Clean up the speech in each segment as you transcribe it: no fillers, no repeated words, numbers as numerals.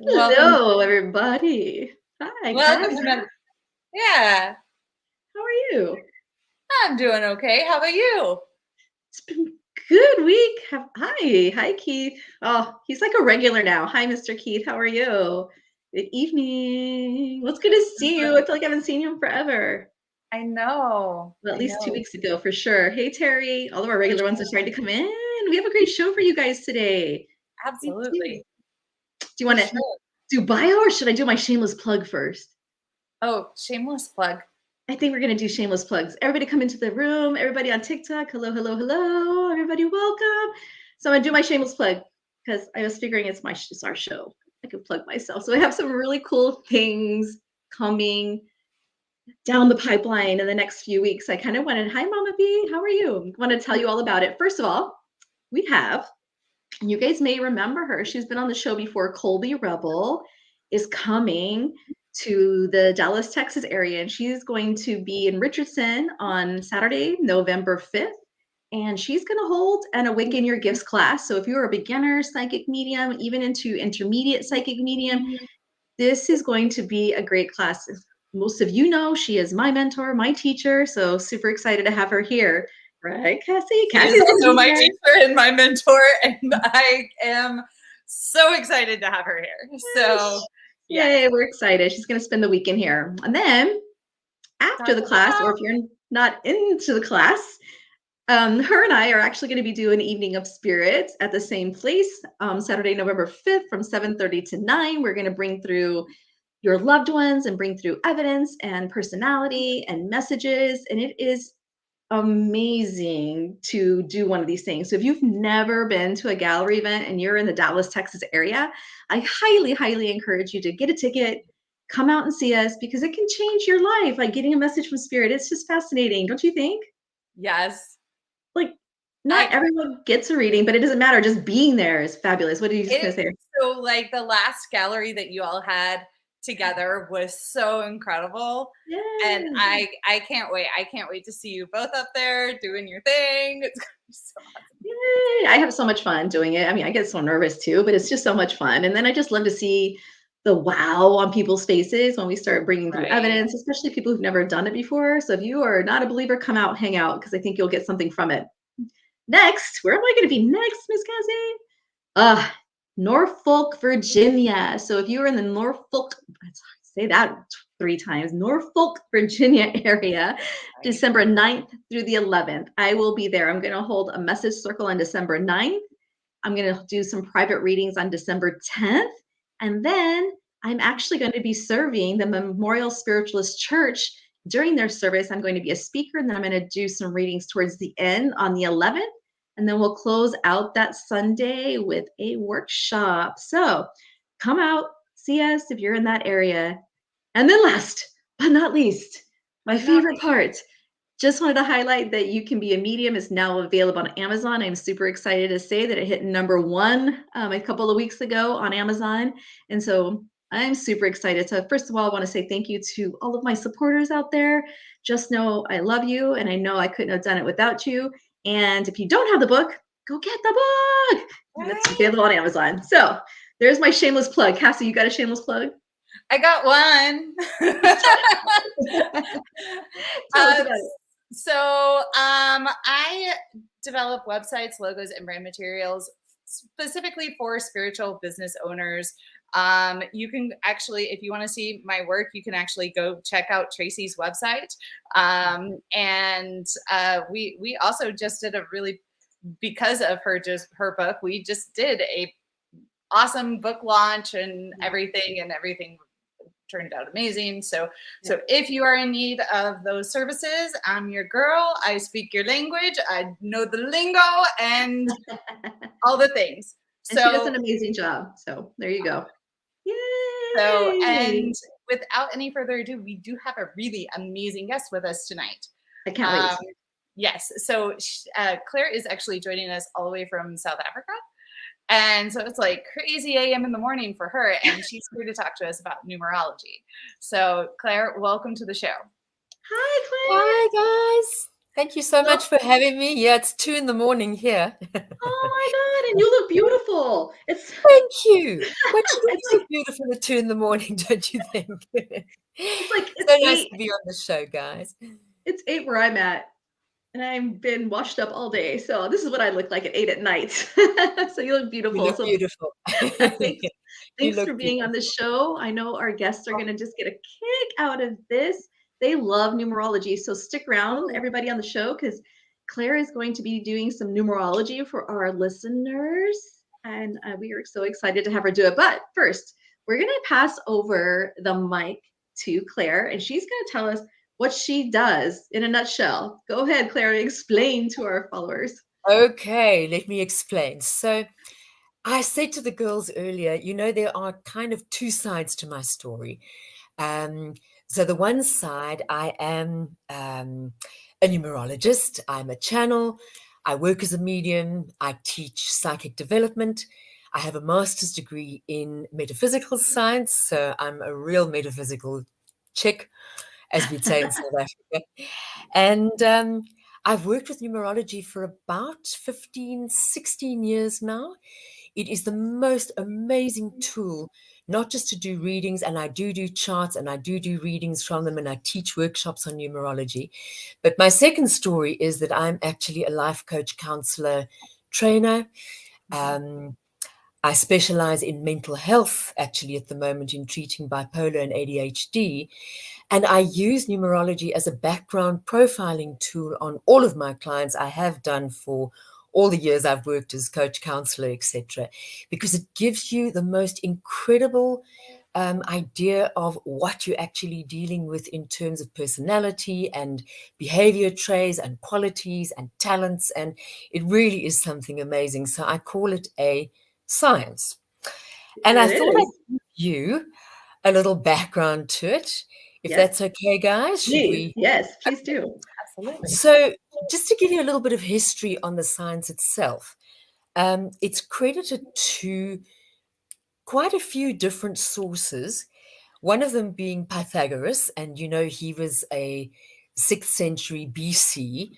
Hello, everybody. Hi, Welcome Cassie. to Yeah, How are you? I'm doing okay. How about you? It's been a good week. Hi, Keith. Oh, he's like a regular now. Hi, Mr. Keith. How are you? Good evening. Well, it's good to see you. I feel like I haven't seen you in forever. I know. Well, at I least 2 know. weeks ago, for sure. Hey, Terry. All of our regular ones are starting to come in. We have a great show for you guys today. Absolutely. Do you want to do bio or should I do my shameless plug first? Oh, shameless plug. I think we're going to do shameless plugs. Everybody come into the room. Everybody on TikTok. Hello, hello, hello. Everybody welcome. So I'm going to do my shameless plug because I was figuring it's our show. I can plug myself. So I have some really cool things coming down the pipeline in the next few weeks. I kind of wanted, hi, Mama B. How are you? I want to tell you all about it. First of all, we have, you guys may remember her. She's been on the show before. Colby Rebel is coming to the Dallas, Texas area, and she's going to be in Richardson on Saturday, November 5th. And she's going to hold an Awaken Your Gifts class. So if you're a beginner psychic medium, even into intermediate psychic medium, this is going to be a great class. Most of you know she is my mentor, my teacher. So super excited to have her here. Right, Cassie? She is also my teacher and my mentor, and I am so excited to have her here. So yay, we're excited. She's going to spend the weekend here. And then after the class, or if you're not into the class, her and I are actually going to be doing Evening of Spirits at the same place, Saturday, November 5th from 7:30 to 9. We're going to bring through your loved ones and bring through evidence and personality and messages. And it is amazing to do one of these things. So if you've never been to a gallery event and you're in the Dallas, Texas area, I highly, highly encourage you to get a ticket, come out and see us because it can change your life. Like getting a message from spirit. It's just fascinating. Don't you think? Yes. Like not everyone gets a reading, but it doesn't matter. Just being there is fabulous. What are you just going to say? So like the last gallery that you all had together was so incredible. Yeah. And I can't wait. I can't wait to see you both up there doing your thing. It's gonna be so awesome. Yay. I have so much fun doing it. I mean, I get so nervous too, but it's just so much fun. And then I just love to see the wow on people's faces when we start bringing through evidence, especially people who've never done it before. So if you are not a believer, come out, hang out, because I think you'll get something from it. Next, where am I going to be next, Miss Cassie? Norfolk, Virginia. So if you are in the Norfolk, say that 3 times, Norfolk, Virginia area, December 9th through the 11th, I will be there. I'm going to hold a message circle on December 9th. I'm going to do some private readings on December 10th. And then I'm actually going to be serving the Memorial Spiritualist Church during their service. I'm going to be a speaker, and then I'm going to do some readings towards the end on the 11th. And then we'll close out that Sunday with a workshop. So come out, see us if you're in that area. And then last but not least, my favorite part, just wanted to highlight that You Can Be a Medium is now available on Amazon. I'm super excited to say that it hit #1 a couple of weeks ago on Amazon. And so I'm super excited. So first of all, I want to say thank you to all of my supporters out there. Just know I love you, and I know I couldn't have done it without you. And if you don't have the book, go get the book. It's available on Amazon. So there's my shameless plug. Cassie, you got a shameless plug? I got one. Tell us about it. So I develop websites, logos, and brand materials specifically for spiritual business owners. You can actually, if you want to see my work, you can actually go check out Tracy's website. And we also just did because of her book, we just did a awesome book launch and everything turned out amazing. So if you are in need of those services, I'm your girl. I speak your language. I know the lingo and all the things. And she does an amazing job. So there you go. Yay. So, and Yay! without any further ado, we do have a really amazing guest with us tonight. I can't wait. Yes. So Claire is actually joining us all the way from South Africa. And so it's like crazy AM in the morning for her. And she's here to talk to us about numerology. So, Claire, welcome to the show. Hi, Hi, Claire. guys. Thank you so much for having me. Yeah, it's 2 in the morning here. Oh my God, and you look beautiful. Thank you. But you It's do like look beautiful at 2 in the morning, don't you think? it's So nice 8. to be on the show, guys. It's 8 where I'm at, and I've been washed up all day. So this is what I look like at 8 at night. So you look You beautiful. look So beautiful. thanks You thanks look for being on the beautiful. show. I know our guests are going to just get a kick out of this. They love numerology. So stick around, Oh, everybody on the show, because Claire is going to be doing some numerology for our listeners. And we are so excited to have her do it. But first, we're going to pass over the mic to Claire, and she's going to tell us what she does in a nutshell. Go ahead, Claire, explain to our followers. okay, let me explain. So I said to the girls earlier, there are kind of 2 sides to my story. So the one side, I am a numerologist. I'm a channel. I work as a medium. I teach psychic development. I have a master's degree in metaphysical science. So I'm a real metaphysical chick, as we'd say in South Africa. And I've worked with numerology for about 15, 16 years now. It is the most amazing tool, not just to do readings, and I do charts, and I do readings from them, and I teach workshops on numerology. But my second story is that I'm actually a life coach, counselor, trainer. Um, I specialize in mental health, actually, at the moment, in treating bipolar and ADHD. And I use numerology as a background profiling tool on all of my clients. I have done for all the years I've worked as coach, counselor, etc., because it gives you the most incredible idea of what you're actually dealing with in terms of personality and behavior traits and qualities and talents. And it really is something amazing. So I call it a science. And I It thought I'd is. give you a little background to it, if Yes, that's okay, guys. Should please. we? Yes, please do. Absolutely. So, just to give you a little bit of history on the science itself, it's credited to quite a few different sources, one of them being Pythagoras, and he was a 6th century BC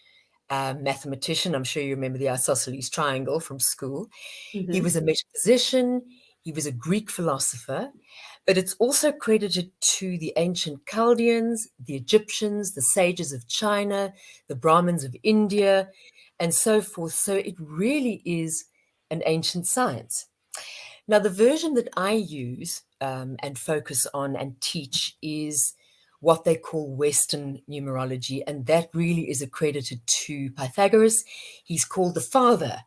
mathematician. I'm sure you remember the isosceles triangle from school. He Mhm. was a metaphysician, he was a Greek philosopher, but it's also credited to the ancient Chaldeans, the Egyptians, the sages of China, the Brahmins of India, and so forth. So it really is an ancient science. Now, the version that I use and focus on and teach is what they call Western numerology, and that really is accredited to Pythagoras. He's called the father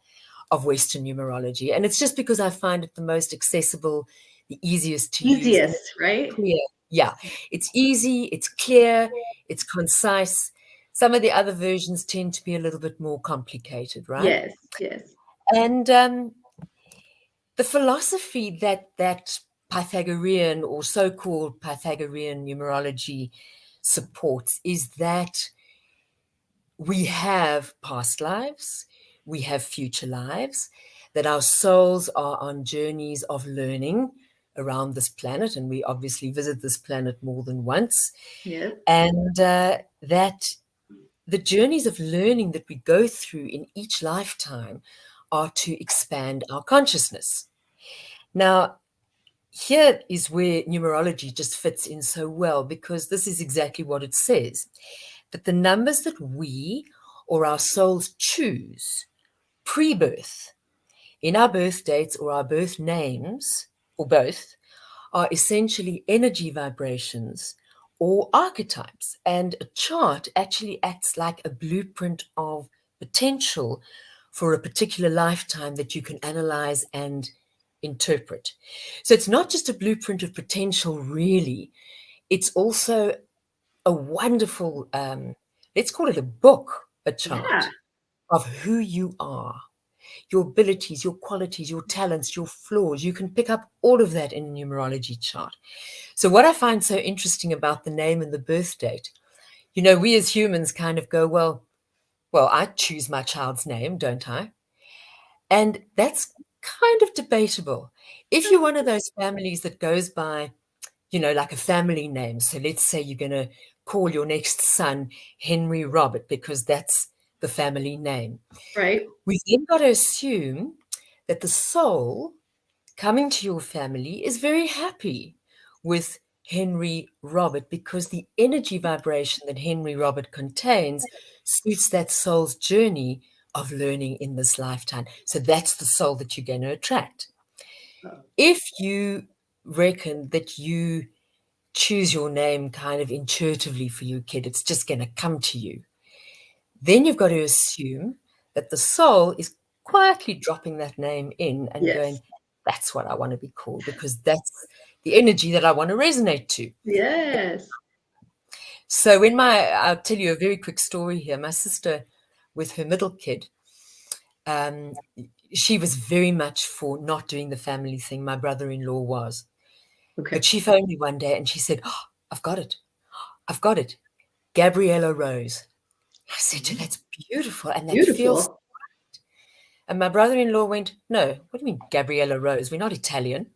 of Western numerology, and it's just because I find it the most accessible, the easiest to use, and Easiest, it's right? clear. Yeah, it's easy, it's clear, it's concise. Some of the other versions tend to be a little bit more complicated, right? Yes, yes. And the philosophy that Pythagorean or so-called Pythagorean numerology supports is that we have past lives, we have future lives, that our souls are on journeys of learning around this planet, and we obviously visit this planet more than once, Yep. and that the journeys of learning that we go through in each lifetime are to expand our consciousness. Now, here is where numerology just fits in so well, because this is exactly what it says, that the numbers that we or our souls choose pre-birth in our birth dates or our birth names, or both, are essentially energy vibrations or archetypes. And a chart actually acts like a blueprint of potential for a particular lifetime that you can analyze and interpret. So it's not just a blueprint of potential, really. It's also a wonderful, let's call it a book, a Yeah. chart of who you are. your abilities, your qualities, your talents, your flaws. You can pick up all of that in a numerology chart. So what I find so interesting about the name and the birth date, you know, we as humans kind of go, well, I choose my child's name, don't I? And that's kind of debatable. If you're one of those families that goes by, you know, like a family name. So let's say you're going to call your next son Henry Robert because that's the family name. Right. We've then got to assume that the soul coming to your family is very happy with Henry Robert because the energy vibration that Henry Robert contains suits that soul's journey of learning in this lifetime. So that's the soul that you're going to attract. If you reckon that you choose your name kind of intuitively for your kid, it's just going to come to you, then you've got to assume that the soul is quietly dropping that name in and going, that's what I want to be called because that's the energy that I want to resonate to. Yes. So I'll tell you a very quick story here. My sister with her middle kid, she was very much for not doing the family thing. My brother-in-law was. Okay. But she phoned me one day and she said, oh, I've got it. I've got it. Gabriella Rose. I said to her, that's beautiful. And that feels right. And my brother-in-law went, no, what do you mean Gabriella Rose? We're not Italian.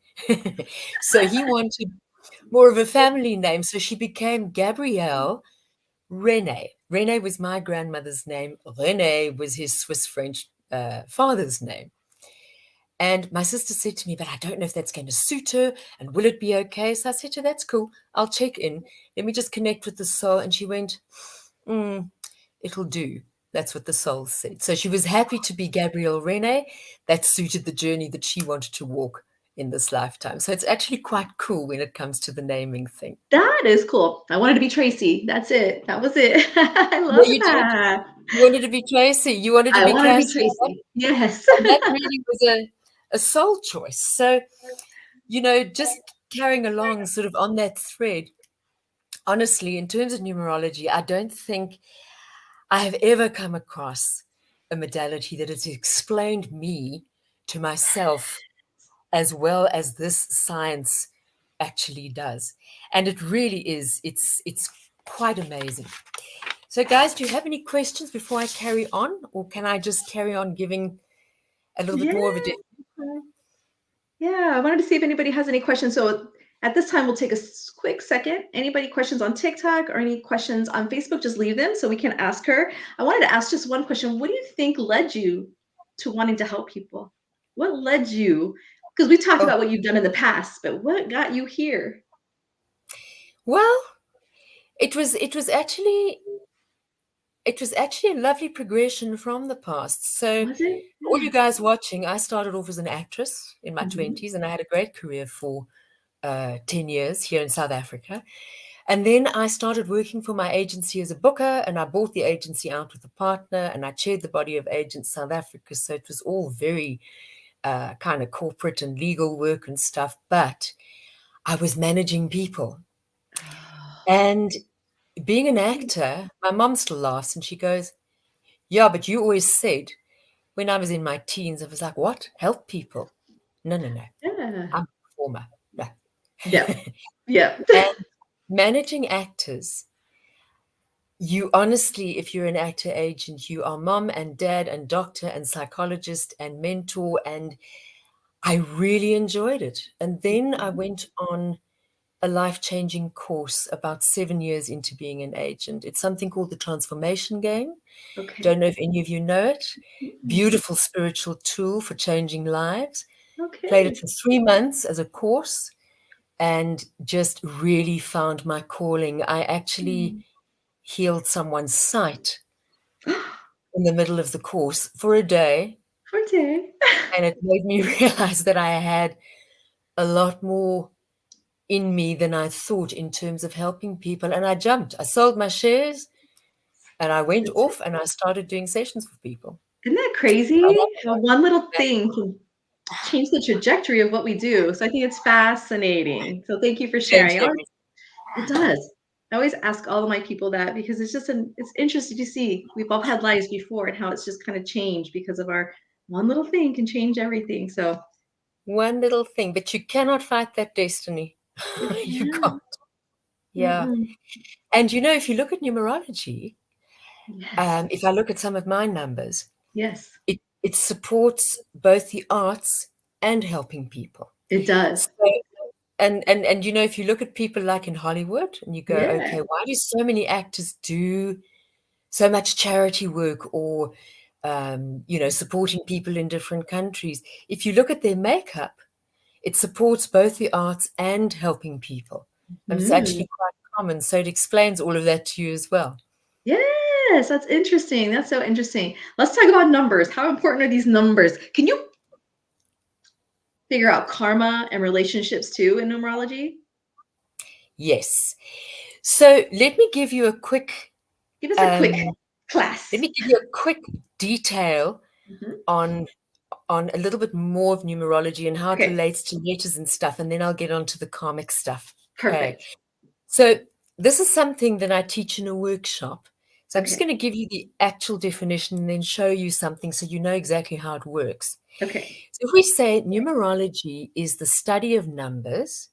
So he wanted more of a family name. So she became Gabrielle Rene. Rene was my grandmother's name. Rene was his Swiss French father's name. And my sister said to me, but I don't know if that's going to suit her. And will it be okay? So I said to her, that's cool. I'll check in. Let me just connect with the soul. And she went, it'll do. That's what the soul said. So she was happy to be Gabrielle Rene. That suited the journey that she wanted to walk in this lifetime. So it's actually quite cool when it comes to the naming thing. That is cool. I wanted to be Tracy. That's it. That was it. I love that. You wanted to be Tracy. You wanted to be Cassie. Tracy. Yes. And that really was a soul choice. So, you know, just carrying along sort of on that thread, honestly, in terms of numerology, I don't think I have ever come across a modality that has explained me to myself as well as this science actually does. And it really is, it's quite amazing. So guys, do you have any questions before I carry on, or can I just carry on giving a little bit more of a definition? Yeah, I wanted to see if anybody has any questions. So at this time, we'll take a quick second. Anybody questions on TikTok or any questions on Facebook, just leave them so we can ask her. I wanted to ask just one question. What do you think led you to wanting to help people? What led you? Because we talked about what you've done in the past, but what got you here? Well, it was actually a lovely progression from the past. So all you guys watching, I started off as an actress in my 20s, and I had a great career for 10 years here in South Africa. And then I started working for my agency as a booker, and I bought the agency out with a partner, and I chaired the body of agents South Africa. So it was all very kind of corporate and legal work and stuff, but I was managing people. And being an actor, my mom still laughs and she goes, yeah, but you always said when I was in my teens, I was like, what? Help people? No. Yeah. I'm a performer. No. Yeah. And managing actors, you honestly, if you're an actor agent, you are mom and dad and doctor and psychologist and mentor. And I really enjoyed it. And then I went on a life-changing course about 7 years into being an agent. It's something called the Transformation Game. Okay. Don't know if any of you know it. Beautiful spiritual tool for changing lives. Okay. Played it for 3 months as a course and just really found my calling. I actually healed someone's sight in the middle of the course for a day. And it made me realize that I had a lot more in me than I thought in terms of helping people. And I jumped. I sold my shares and I went off and I started doing sessions for people. Isn't that crazy? How one little thing can change the trajectory of what we do. So I think it's fascinating. So thank you for sharing. It does. I always ask all of my people that because it's just it's interesting to see. We've all had lives before and how it's just kind of changed because of our One little thing can change everything. So One little thing, but you cannot fight that destiny. You yeah. can't. Yeah. And if you look at numerology, Yes. if I look at some of my numbers, Yes. it supports both the arts and helping people. It does. So, and if you look at people like in Hollywood and you go, Yeah. okay, why do so many actors do so much charity work or supporting people in different countries? If you look at their makeup, it supports both the arts and helping people. And it's actually quite common. So it explains all of that to you as well. Yes, that's interesting. That's so interesting. Let's talk about numbers. How important are these numbers? Can you figure out karma and relationships too in numerology? Yes. So let me give you a quick Give us a quick class. let me give you a quick detail Mhm. on a little bit more of numerology and how it Okay, relates to letters and stuff, and then I'll get on to the karmic stuff. Okay. perfect. So this is something that I teach in a workshop. So I'm just Okay, going to give you the actual definition and then show you something so you know exactly how it works. okay. So if we say numerology is the study of numbers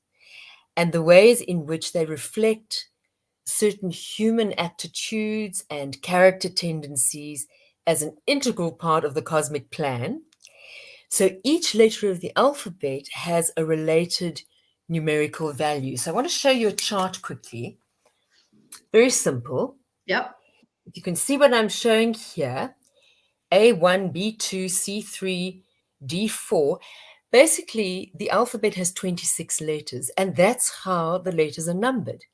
and the ways in which they reflect certain human aptitudes and character tendencies as an integral part of the cosmic plan. So each letter of the alphabet has a related numerical value. So I want to show you a chart quickly. Very simple. Yep. If you can see what I'm showing here, A1, B2, C3, D4. Basically, the alphabet has 26 letters, and that's how the letters are numbered.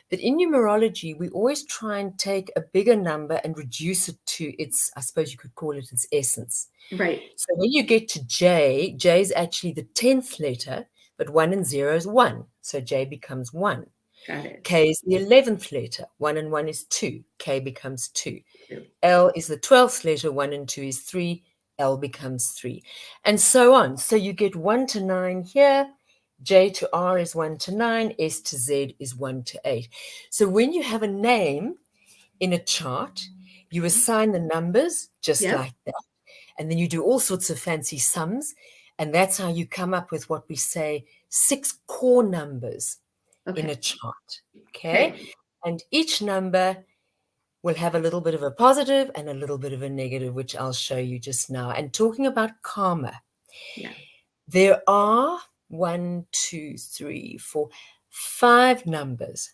But in numerology, we always try and take a bigger number and reduce it to its, I suppose you could call it its essence. Right. So when you get to J, J is actually the 10th letter, but 1 and 0 is 1. So J becomes 1. Got it. K is the 11th letter. 1 and 1 is 2. K becomes 2. Two. L is the 12th letter. 1 and 2 is 3. L becomes 3. And so on. So you get 1 to 9 here. J to R is 1 to 9. S to Z is 1 to 8. So when you have a name in a chart, you assign the numbers just Yep. like that. And then you do all sorts of fancy sums. And that's how you come up with what we say 6 core numbers in a Okay. chart. Okay. Okay. And each number will have a little bit of a positive and a little bit of a negative, which I'll show you just now. And talking about karma, Yeah. there are 1, 2, 3, 4, 5 numbers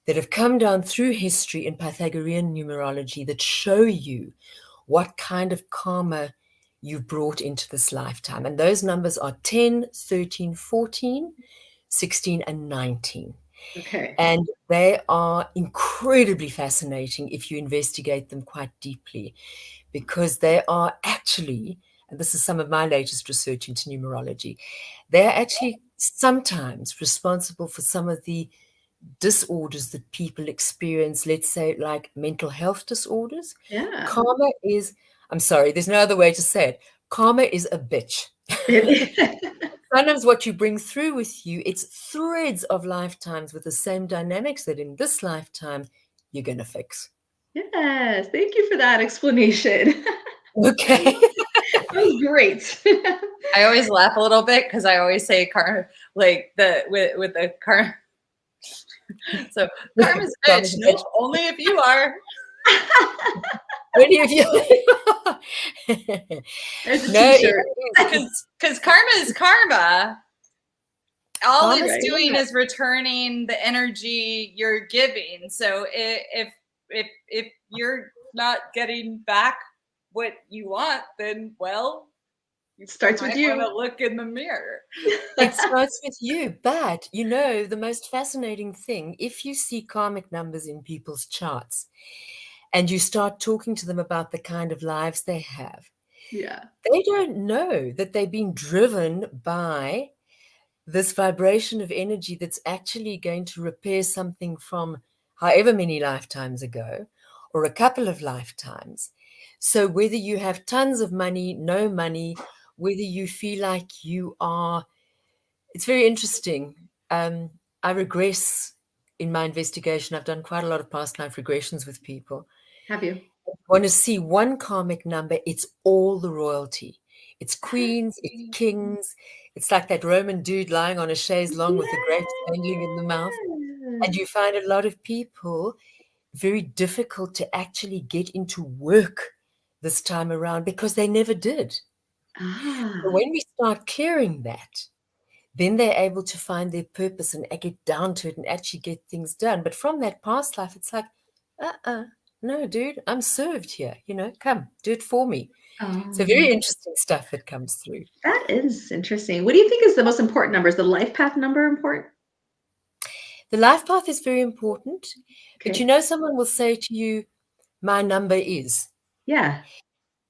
that have come down through history in Pythagorean numerology that show you what kind of karma you've brought into this lifetime. And those numbers are 10, 13, 14, 16, and 19. Okay. And they are incredibly fascinating if you investigate them quite deeply, because they are actually, and this is some of my latest research into numerology, they're actually sometimes responsible for some of the disorders that people experience, let's say like mental health disorders. Yeah. Karma is, I'm sorry, there's no other way to say it. Karma is a bitch. Sometimes what you bring through with you, it's threads of lifetimes with the same dynamics that in this lifetime you're going to fix. Yes. Thank you for that explanation. Okay. That was great. I always laugh a little bit because I always say like with the car. So karma's bitch. Nope, only if you are. Any of you? There's a No, t-shirt. Because karma is karma. All Karma's it's doing right. is returning the energy you're giving. So if you're not getting back what you want, then well, you Starts with you. want to look in the mirror. It starts with you. But the most fascinating thing, if you see karmic numbers in people's charts and you start talking to them about the kind of lives they have, Yeah. they don't know that they've been driven by this vibration of energy that's actually going to repair something from however many lifetimes ago or a couple of lifetimes. So whether you have tons of money, no money, whether you feel like you are, it's very interesting. I regress in my investigation. I've done quite a lot of past life regressions with people. Have you? Want to see one karmic number, it's all the royalty. It's queens, it's kings. It's like that Roman dude lying on a chaise longue with the grapes dangling in the mouth. And you find a lot of people very difficult to actually get into work this time around because they never did. So when we start clearing that, then they're able to find their purpose and get down to it and actually get things done. But from that past life, it's like, no, dude, I'm served here. Come, do it for me. So very interesting stuff that comes through. That is interesting. What do you think is the most important number? Is the life path number important? The life path is very important. Okay. But someone will say to you, my number is. Yeah.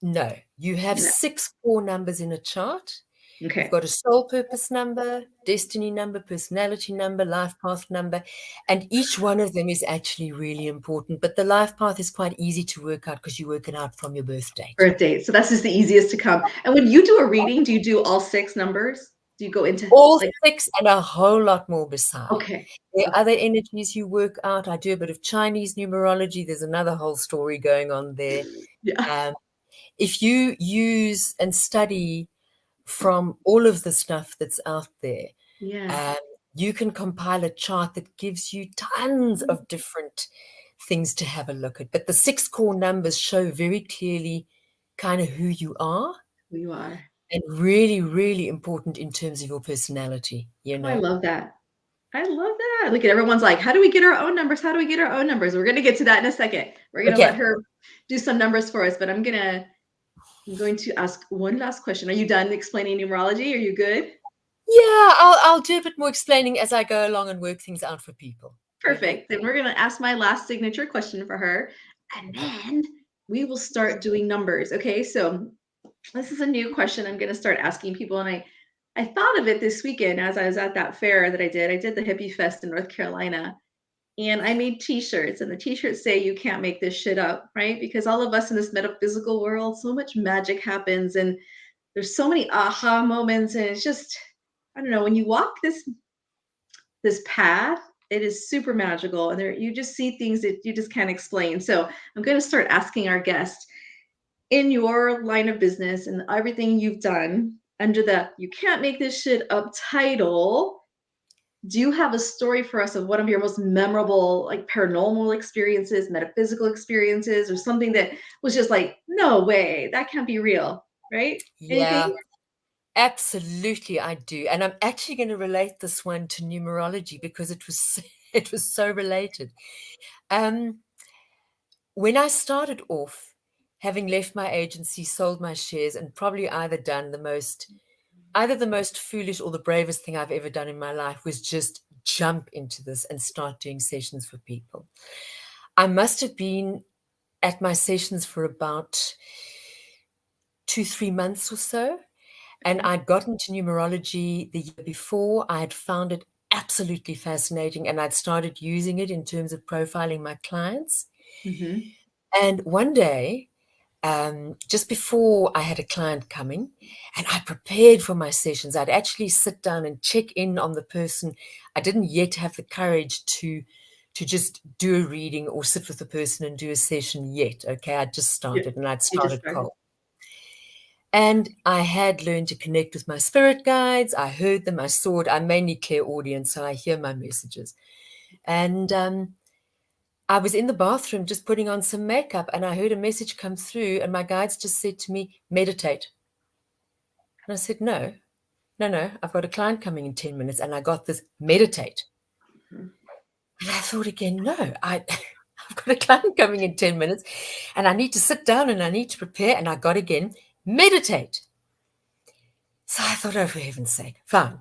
No, you have 6 core numbers in a chart. Okay. You've got a soul purpose number, destiny number, personality number, life path number, and each one of them is actually really important. But the life path is quite easy to work out because you work it out from your birth date. Birth date. So that's just the easiest to come. And when you do a reading, do you do all 6 numbers? Do you go into all 6 and a whole lot more besides? Okay. There are other energies you work out. I do a bit of Chinese numerology. There's another whole story going on there. Yeah. If you use and study from all of the stuff that's out there, you can compile a chart that gives you tons of different things to have a look at. But the 6 core numbers show very clearly kind of who you are. Who you are. And really, really important in terms of your personality, I love that. I love that. Look at everyone's like, how do we get our own numbers? How do we get our own numbers? We're going to get to that in a second. We're going to let her do some numbers for us, but I'm going to ask one last question. Are you done explaining numerology? Are you good? Yeah, I'll do a bit more explaining as I go along and work things out for people. Perfect. Then we're going to ask my last signature question for her, and then we will start doing numbers. Okay, so this is a new question I'm going to start asking people, and I thought of it this weekend as I was at that fair that I did. I did the Hippie Fest in North Carolina, and I made t-shirts, and the t-shirts say you can't make this shit up, right? Because all of us in this metaphysical world, so much magic happens, and there's so many aha moments, and it's just, I don't know, when you walk this path, it is super magical, and there you just see things that you just can't explain. So I'm going to start asking our guest, in your line of business and everything you've done, under the "you can't make this shit up" title, do you have a story for us of one of your most memorable, like, paranormal experiences, metaphysical experiences, or something that was just like, no way, that can't be real, right? Yeah, anything? Absolutely, I do. And I'm actually going to relate this one to numerology because it was so related. When I started off, having left my agency, sold my shares, and probably either the most foolish or the bravest thing I've ever done in my life was just jump into this and start doing sessions for people. I must have been at my sessions for about 2-3 months or so. And I'd gotten to numerology the year before. I had found it absolutely fascinating, and I'd started using it in terms of profiling my clients. And one day, just before I had a client coming, and I prepared for my sessions, I'd actually sit down and check in on the person. I didn't yet have the courage to just do a reading or sit with the person and do a session yet. Okay, I'd just started and I'd started cold. And I had learned to connect with my spirit guides. I heard them, I saw it. I'm mainly clairaudience, so I hear my messages. And I was in the bathroom just putting on some makeup, and I heard a message come through, and my guides just said to me, meditate. And I said, no, I've got a client coming in 10 minutes, and I got this, meditate. And I thought again, no, I've got a client coming in 10 minutes, and I need to sit down, and I need to prepare, and I got again, meditate. So I thought, oh, for heaven's sake, fine.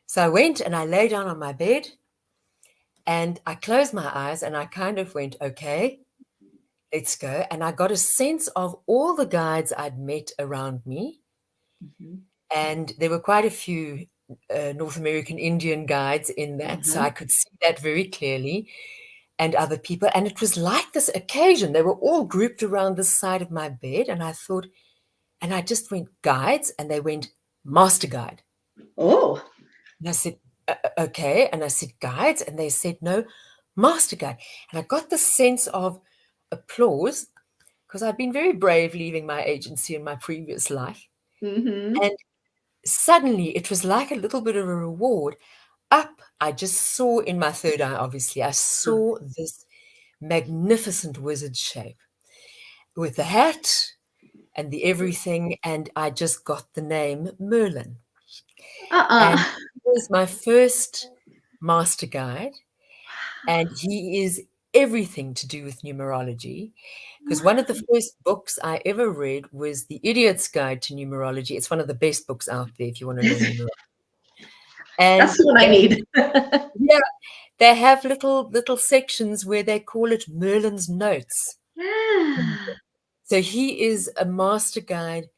So I went and I lay down on my bed and I closed my eyes and I kind of went, okay, let's go. And I got a sense of all the guides I'd met around me. And there were quite a few North American Indian guides in that. So I could see that very clearly, and other people. And it was like this occasion. They were all grouped around the side of my bed. And I thought, and I just went, guides, and they went, master guide. Oh. And I said, okay. And I said, guides, and they said, no, master guide. And I got the sense of applause. because I'd been very brave leaving my agency in my previous life. Mm-hmm. And suddenly it was like a little bit of a reward. I just saw in my third eye, obviously, I saw this magnificent wizard shape with the hat and the everything. And I just got the name Merlin. And Uh-uh. he was my first master guide. And he is everything to do with numerology. Because one of the first books I ever read was The Idiot's Guide to Numerology. It's one of the best books out there if you want to learn numerology. And That's the one I need. yeah, they have little sections where they call it Merlin's Notes. Yeah. So he is a master guide,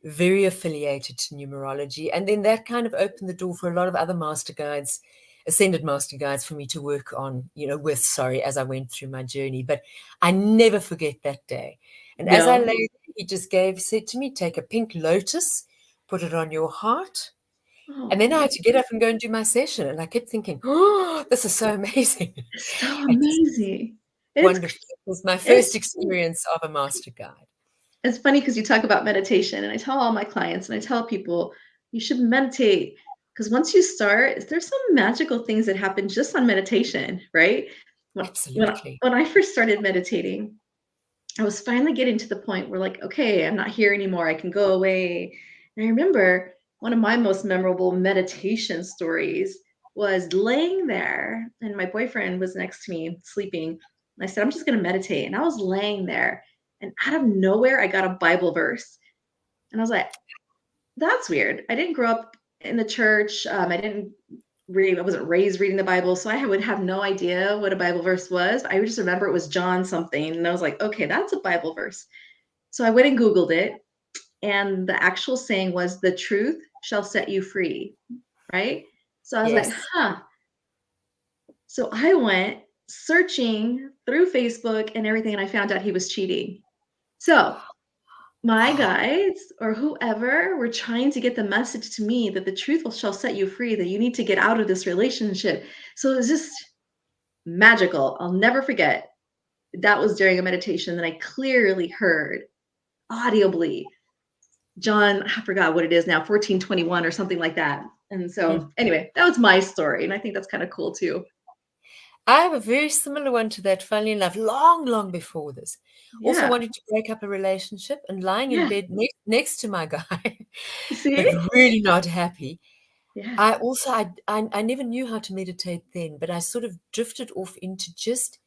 very affiliated to numerology. And then that kind of opened the door for a lot of other master guides, ascended master guides for me to work on, as I went through my journey. But I never forget that day. And as I No. lay there, he said to me, take a pink lotus, put it on your heart. And then I had to get up and go and do my session. And I kept thinking, oh, this is so amazing. It's so It's amazing. wonderful. It was my first experience of a master guide. It's funny because you talk about meditation, and I tell all my clients and I tell people you should meditate because once you start, there's some magical things that happen just on meditation, right? Absolutely. When I first started meditating, I was finally getting to the point where, like, okay, I'm not here anymore. I can go away. And I remember one of my most memorable meditation stories was laying there, and my boyfriend was next to me sleeping. And I said, I'm just going to meditate. And I was laying there, and out of nowhere, I got a Bible verse. And I was like, that's weird. I didn't grow up in the church. I wasn't raised reading the Bible, so I would have no idea what a Bible verse was. I would just remember it was John something, and I was like, okay, that's a Bible verse. So I went and Googled it, and the actual saying was, "The truth shall set you free." Right? So I was like, Yes. huh. So I went searching through Facebook and everything, and I found out he was cheating. So my guides or whoever were trying to get the message to me that the truth shall set you free, that you need to get out of this relationship. So it was just magical. I'll never forget. That was during a meditation that I clearly heard audibly John, I forgot what it is now, 14:21 or something like that. And so anyway, that was my story. And I think that's kind of cool too. I have a very similar one to that, funnily enough, long, long before this. Also Yeah. wanted to break up a relationship and lying in Yeah. bed next to my guy, See? but really not happy. Yeah. I never knew how to meditate then, but I sort of drifted off into just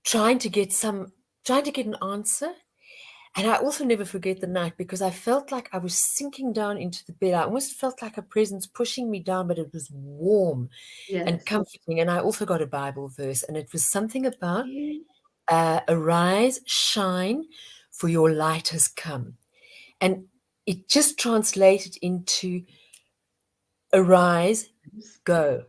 trying to get an answer. And I also never forget the night because I felt like I was sinking down into the bed. I almost felt like a presence pushing me down, but it was warm and Yes. comforting. And I also got a Bible verse, and it was something about See? arise, shine, for your light has come. And it just translated into arise, go,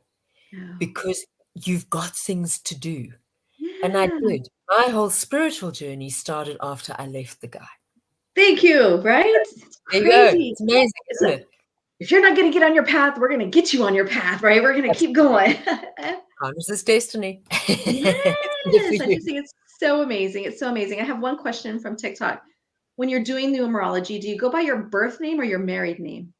Yeah. because you've got things to do. Yeah. And I did. My whole spiritual journey started after I left the guy. Thank you. Right? It's There you go. crazy. It's amazing, It's isn't like, it? if you're not going to get on your path, we're going to get you on your path, right? We're going to keep going. Karma's this destiny. Yes. It's good I for you. just think it's so amazing. It's so amazing. I have one question from TikTok. When you're doing numerology, do you go by your birth name or your married name?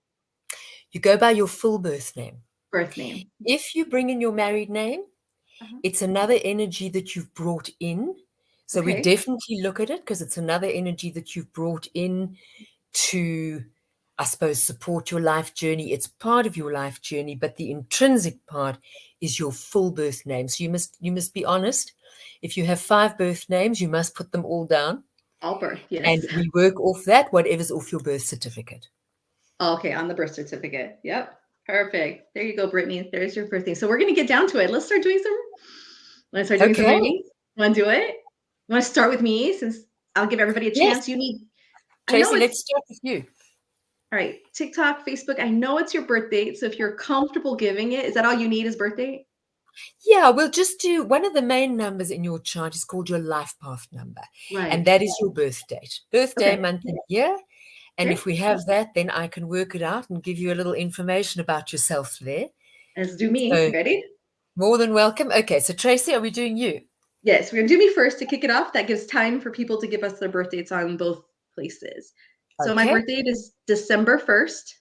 You go by your full birth name. Birth name. If you bring in your married name, it's another energy that you've brought in. So we Okay. definitely look at it because it's another energy that you've brought in to, I suppose, support your life journey. It's part of your life journey, but the intrinsic part is your full birth name. So you must be honest. If you have 5 birth names, you must put them all down. All birth, yes. And we work off that, whatever's off your birth certificate. Okay, on the birth certificate. Yep. Perfect. There you go, Brittany. There's your birthday. So we're going to get down to it. Let's start doing some. Want to start doing some Okay. readings? Want to do it? You want to start with me since I'll give everybody a chance? Yes. You need. Tracy, let's start with you. All right. TikTok, Facebook. I know it's your birth date. So if you're comfortable giving it, is that all you need is birth date? Yeah, we'll just do one of the main numbers in your chart is called your life path number. Right. And that is your birth date, birthday, Okay. month, and year. And Great. if we have that, then I can work it out and give you a little information about yourself there. Let's do me. So, Ready? more than welcome. Okay, so Tracy, are we doing you? Yes, we're going to do me first to kick it off. That gives time for people to give us their birth dates on both places. So my Okay. birth date is December 1st.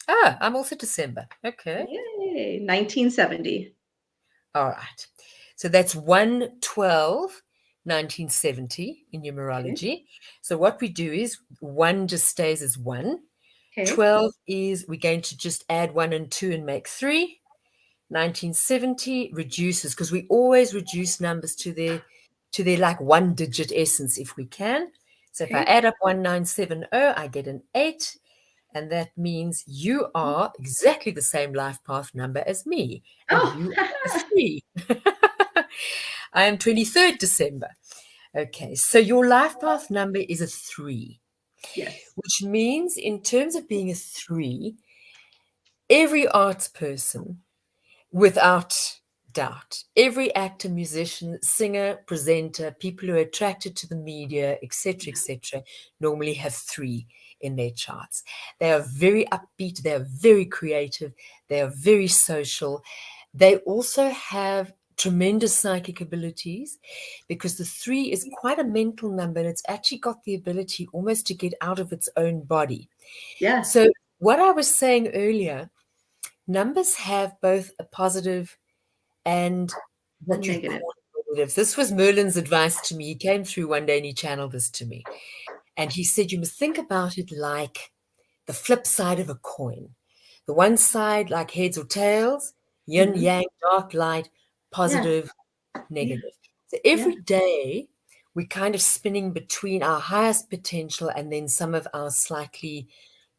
Ah, I'm also December. Okay. Yay, 1970. All right. So that's 1/12/1970 in Okay. numerology. So what we do is 1 just stays as 1. Okay. 12 is we're going to just add 1 and 2 and make 3. 1970 reduces because we always reduce numbers to their like 1-digit essence if we can. So if I Okay. add up 1970, I get an 8. And that means you are exactly the same life path number as me. And Oh, you are a 3. I am 23rd December. Okay, so your life path number is a 3, yes. which means in terms of being a 3, every arts person, without doubt, every actor, musician, singer, presenter, people who are attracted to the media, etc., normally have 3 in their charts. They are very upbeat, they are very creative, they are very social. They also have tremendous psychic abilities because the 3 is quite a mental number and it's actually got the ability almost to get out of its own body. Yeah. So what I was saying earlier, numbers have both a positive and what you Negative. call negative. This was Merlin's advice to me. He came through one day and he channeled this to me. And he said, you must think about it like the flip side of a coin. The one side, like heads or tails, yin, yang, dark, light, positive, negative. So every day we're kind of spinning between our highest potential and then some of our slightly,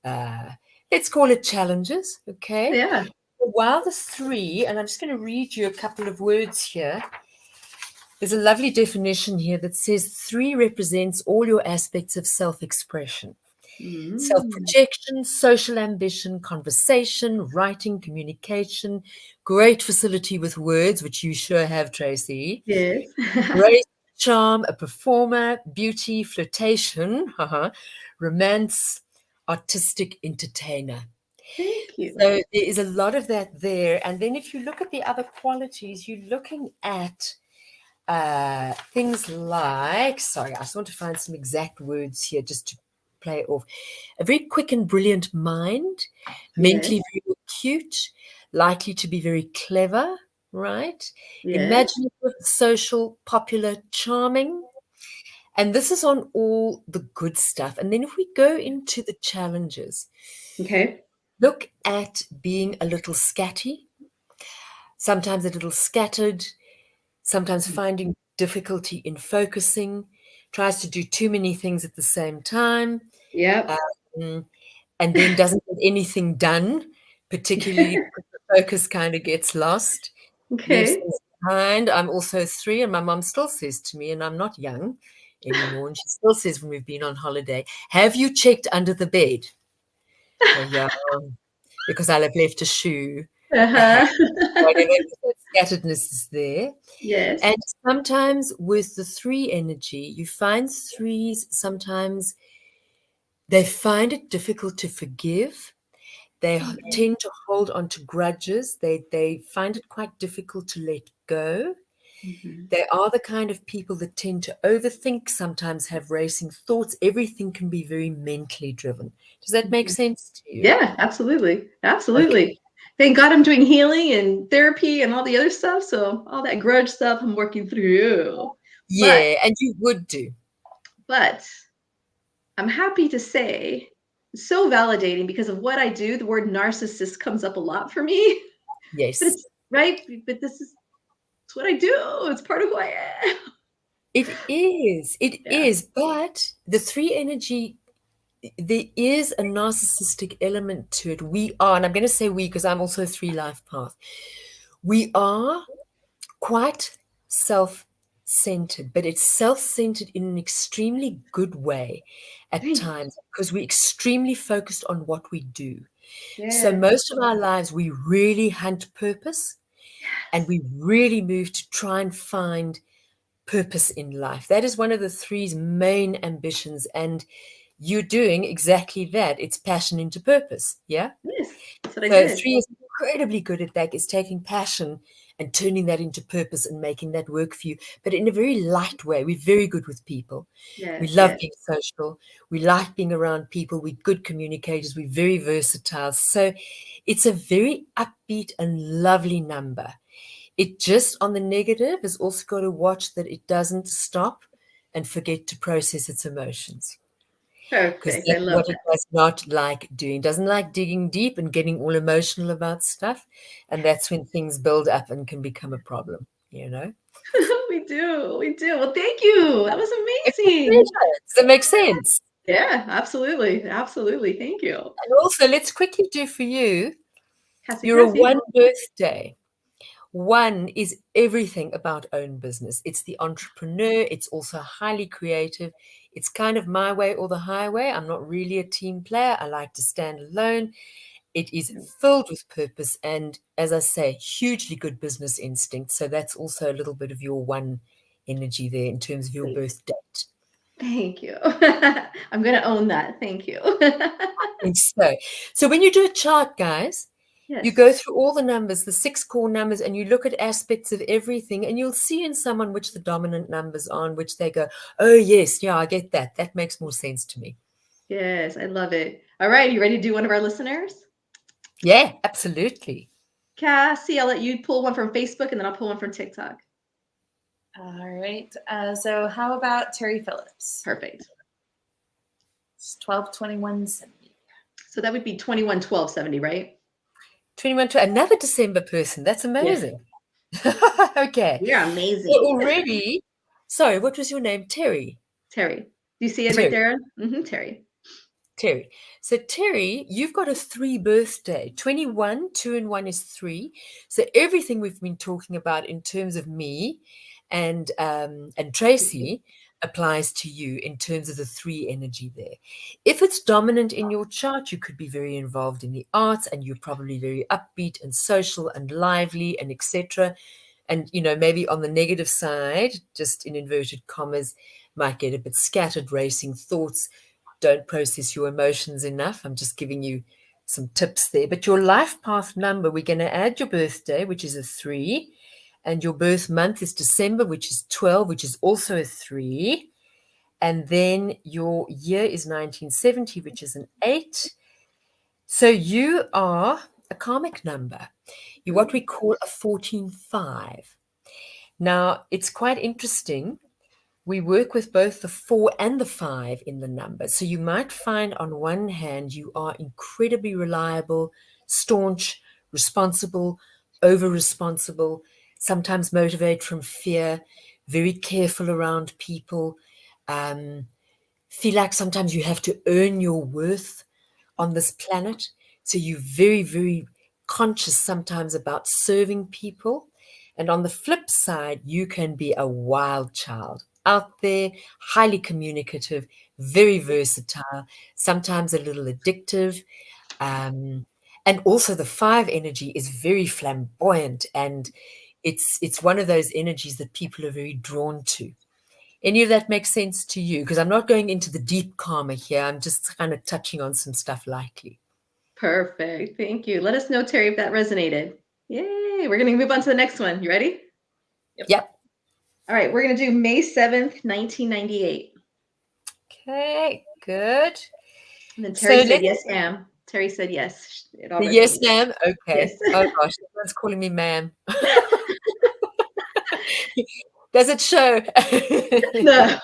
let's call it challenges. Okay. Yeah. While the 3, and I'm just going to read you a couple of words here. There's a lovely definition here that says 3 represents all your aspects of self-expression. Self-projection, social ambition, conversation, writing, communication, great facility with words, which you sure have, Tracy. Yes. Grace, charm, a performer, beauty, flirtation, romance, artistic entertainer. Thank you. So there is a lot of that there. And then if you look at the other qualities, you're looking at things like, sorry, I just want to find some exact words here just to play off. A very quick and brilliant mind, mentally very acute, likely to be very clever, right? Imaginative, social, popular, charming. And this is on all the good stuff. And then if we go into the challenges, Okay. look at being a little scatty, sometimes a little scattered, sometimes finding difficulty in focusing, tries to do too many things at the same time, Yep. and then doesn't get anything done, particularly because the focus kind of gets lost, leaves Okay. things behind. I'm also 3, and my mom still says to me, and I'm not young anymore, and she still says when we've been on holiday, have you checked under the bed? So, yeah, because I'll have left a shoe, a hat, whatever, that scatteredness is there. Yes. And sometimes with the 3 energy, you find 3s, sometimes they find it difficult to forgive. They tend to hold on to grudges. They find it quite difficult to let go. They are the kind of people that tend to overthink, sometimes have racing thoughts. Everything can be very mentally driven. Does that make sense to you? Yeah, absolutely. Absolutely. Thank God I'm doing healing and therapy and all the other stuff. So all that grudge stuff I'm working through. Yeah, and you would do. But I'm happy to say, so validating because of what I do. The word narcissist comes up a lot for me. Yes. But it's right. But it's what I do. It's part of who I am. It is. It is. But the 3 energy, there is a narcissistic element to it. We are, and I'm going to say we because I'm also 3 life path. We are quite self-centered, but it's self-centered in an extremely good way at times because we're extremely focused on what we do. So most of our lives, we really hunt purpose and we really move to try and find purpose in life. That is one of the 3's main ambitions. And you're doing exactly that. It's passion into purpose. Yeah. Yes, that's what I So did. 3 is incredibly good at that, is taking passion and turning that into purpose and making that work for you, but in a very light way. We're very good with people. We Yes, love yes. being social. We like being around people. We're good communicators. We're very versatile. So it's a very upbeat and lovely number. It just, on the negative, has also got to watch that it doesn't stop and forget to process its emotions, because Perfect. I that's love what it that. does not like doing. Doesn't like digging deep and getting all emotional about stuff. And that's when things build up and can become a problem, you know? We do. We do. Well, thank you. That was It's a amazing. pleasure. Does that make sense? Yeah, absolutely. Absolutely. Thank you. And also, let's quickly do for you, Cassie, you're a Cassie. one birthday. One is everything about own business. It's the entrepreneur. It's also highly creative. It's kind of my way or the highway. I'm not really a team player. I like to stand alone. It is filled with purpose and, as I say, hugely good business instinct. So that's also a little bit of your one energy there in terms of your Great. birth date. Thank you. I'm going to own that. Thank you. And so when you do a chart, guys, you Yes. go through all the numbers, the 6 core numbers, and you look at aspects of everything, and you'll see in someone which the dominant numbers are, on which they go, oh, yes, yeah, I get that. That makes more sense to me. Yes, I love it. All right, you ready to do one of our listeners? Yeah, absolutely. Cassie, I'll let you pull one from Facebook and then I'll pull one from TikTok. All right. So how about Terry Phillips? Perfect. It's 12/21/70. So that would be 21/12/70, right? 21 to another December person. That's amazing. Okay. You're So amazing. already, sorry, what was your name? Terry. Terry. Do you see it right Terry. there? Terry. Terry. So Terry, you've got a 3 birthday. 21, 2 and 1 is 3. So everything we've been talking about in terms of me and Tracy applies to you in terms of the 3 energy there. If it's dominant in your chart, you could be very involved in the arts and you're probably very upbeat and social and lively and etc. And maybe on the negative side, just in inverted commas, might get a bit scattered, racing thoughts, don't process your emotions enough. I'm just giving you some tips there. But your life path number, we're going to add your birthday, which is a 3, and your birth month is December, which is 12, which is also a 3. And then your year is 1970, which is an 8. So you are a karmic number. You're what we call a 14/5. Now, it's quite interesting. We work with both the 4 and the 5 in the number. So you might find on one hand, you are incredibly reliable, staunch, responsible, over-responsible, sometimes motivated from fear, very careful around people, feel like sometimes you have to earn your worth on this planet. So you're very, very conscious sometimes about serving people. And on the flip side, you can be a wild child out there, highly communicative, very versatile, sometimes a little addictive. And also the 5 energy is very flamboyant, and it's one of those energies that people are very drawn to. Any of that makes sense to you? Because I'm not going into the deep karma here. I'm just kind of touching on some stuff lightly. Perfect. Thank you. Let us know, Terry, if that resonated. Yay. We're going to move on to the next one. You ready? Yep. All right. We're going to do May 7th, 1998. Okay, good. And then Terry So said, yes, ma'am. Terry said, yes. It all yes, resonated. ma'am. Okay. Yes. Oh gosh, everyone's calling me ma'am. Does it show? No.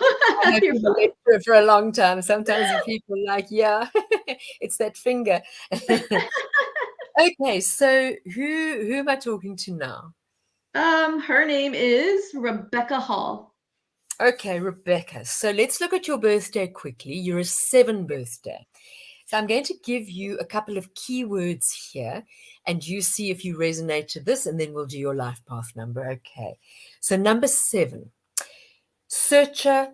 I have You're been a fine. lecturer for a long time. Sometimes the people are like, yeah, it's that finger. Okay, so who am I talking to now? Her name is Rebecca Hall. Okay, Rebecca. So let's look at your birthday quickly. You're a 7 birthday. So I'm going to give you a couple of keywords here, and you see if you resonate to this, and then we'll do your life path number. Okay. So number 7, searcher,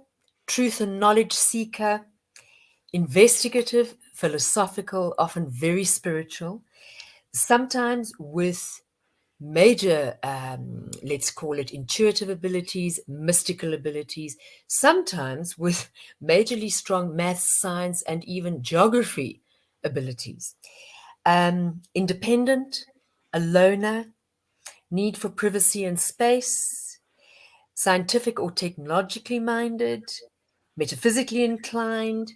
truth and knowledge seeker, investigative, philosophical, often very spiritual, sometimes with major, let's call it intuitive abilities, mystical abilities, sometimes with majorly strong math, science, and even geography abilities. Independent, a loner, need for privacy and space, scientific or technologically minded, metaphysically inclined,